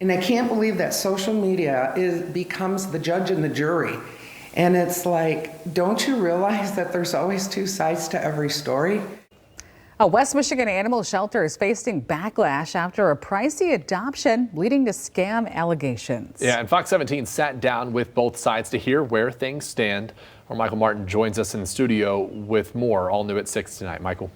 And I can't believe that social media becomes the judge and the jury. And it's like, don't you realize that there's always two sides to every story? A West Michigan animal shelter is facing backlash after a pricey adoption leading to scam allegations. Yeah, and Fox 17 sat down with both sides to hear where things stand. Our Michael Martin joins us in the studio with more. All new at 6 tonight. Michael.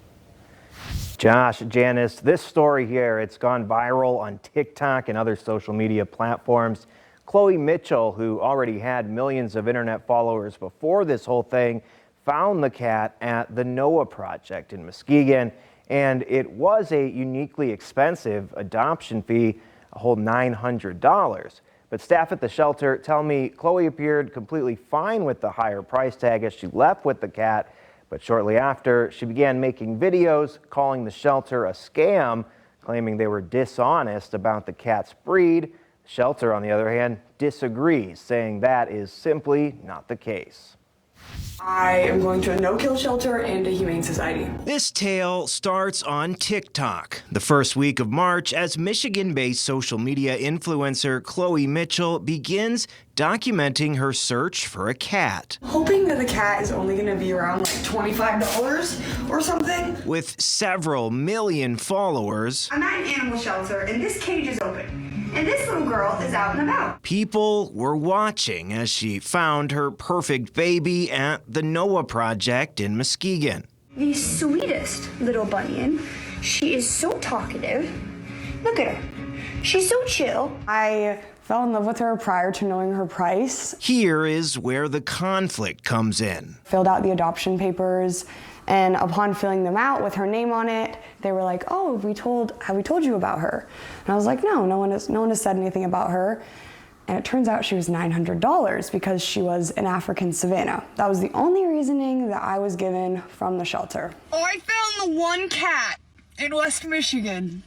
Josh, Janice, this story here, it's gone viral on TikTok and other social media platforms. Chloe Mitchell, who already had millions of internet followers before this whole thing, found the cat at the Noah Project in Muskegon, and it was a uniquely expensive adoption fee, a whole $900. But staff at the shelter tell me Chloe appeared completely fine with the higher price tag as she left with the cat, but shortly after, she began making videos calling the shelter a scam, claiming they were dishonest about the cat's breed. The shelter, on the other hand, disagrees, saying that is simply not the case. I am going to a no-kill shelter and a humane society. This tale starts on TikTok, the first week of March, as Michigan-based social media influencer Chloe Mitchell begins documenting her search for a cat. Hoping that the cat is only going to be around like $25 or something. With several million followers, I'm at an animal shelter and this cage is open. And this little girl is out and about. People were watching as she found her perfect baby at the Noah Project in Muskegon. The sweetest little bunyan. She is so talkative. Look at her. She's so chill. I fell in love with her prior to knowing her price. Here is where the conflict comes in. Filled out the adoption papers, and upon filling them out with her name on it, they were like, "Oh, have we told you about her?" And I was like, "No, no one has said anything about her." And it turns out she was $900 because she was an African Savannah. That was the only reasoning that I was given from the shelter. Oh, I found the one cat in West Michigan.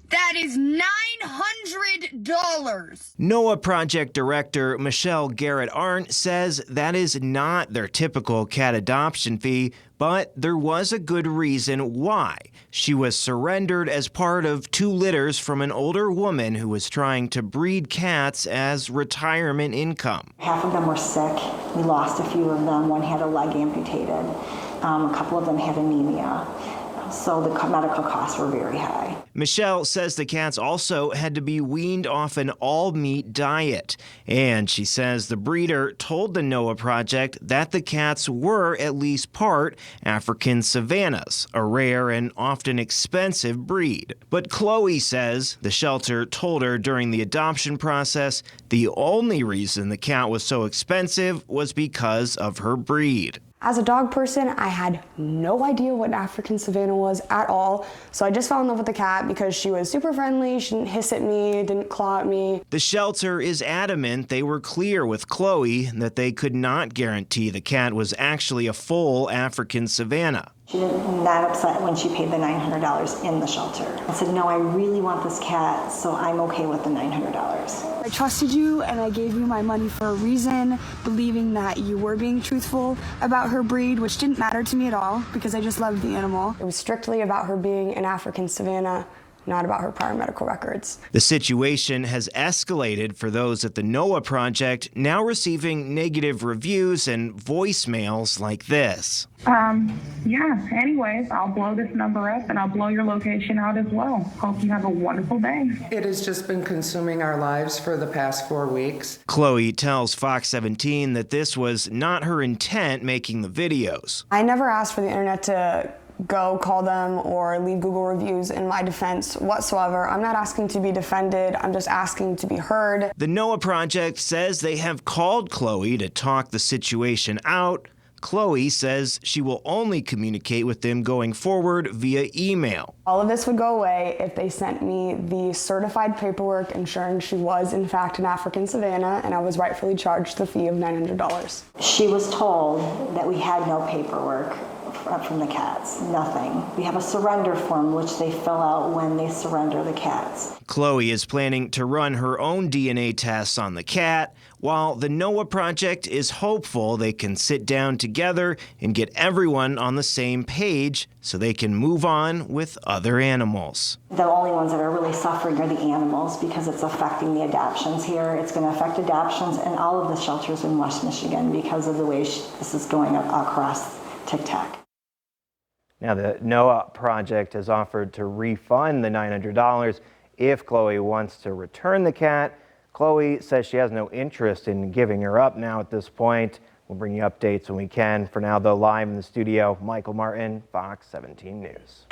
That is $900. Noah Project Director Michelle Garrett-Arndt says that is not their typical cat adoption fee, but there was a good reason why. She was surrendered as part of 2 litters from an older woman who was trying to breed cats as retirement income. Half of them were sick. We lost a few of them. One had a leg amputated. A couple of them had anemia. So the medical costs were very high. Michelle says the cats also had to be weaned off an all-meat diet. And she says the breeder told the Noah Project that the cats were at least part African Savannahs, a rare and often expensive breed. But Chloe says the shelter told her during the adoption process the only reason the cat was so expensive was because of her breed. As a dog person, I had no idea what an African Savannah was at all, so I just fell in love with the cat because she was super friendly, she didn't hiss at me, didn't claw at me. The shelter is adamant they were clear with Chloe that they could not guarantee the cat was actually a full African Savannah. She was not upset when she paid the $900 in the shelter. I said, "No, I really want this cat, so I'm okay with the $900. I trusted you and I gave you my money for a reason, believing that you were being truthful about her breed, which didn't matter to me at all because I just loved the animal. It was strictly about her being an African Savannah, not about her prior medical records." The situation has escalated for those at the Noah Project, now receiving negative reviews and voicemails like this. Yeah, anyways, I'll blow this number up and I'll blow your location out as well. Hope you have a wonderful day. It has just been consuming our lives for the past 4 weeks. Chloe tells Fox 17 that this was not her intent making the videos. I never asked for the internet to go call them or leave Google reviews in my defense whatsoever. I'm not asking to be defended, I'm just asking to be heard. The Noah Project says they have called Chloe to talk the situation out. Chloe says she will only communicate with them going forward via email. All of this would go away if they sent me the certified paperwork ensuring she was in fact an African Savannah and I was rightfully charged the fee of $900. She was told that we had no paperwork from the cats. Nothing. We have a surrender form which they fill out when they surrender the cats. Chloe is planning to run her own DNA tests on the cat, while the Noah Project is hopeful they can sit down together and get everyone on the same page so they can move on with other animals. The only ones that are really suffering are the animals because it's affecting the adoptions here. It's going to affect adoptions in all of the shelters in West Michigan because of the way this is going across TikTok. Now, the Noah Project has offered to refund the $900 if Chloe wants to return the cat. Chloe says she has no interest in giving her up now at this point. We'll bring you updates when we can. For now, though, live in the studio, Michael Martin, Fox 17 News.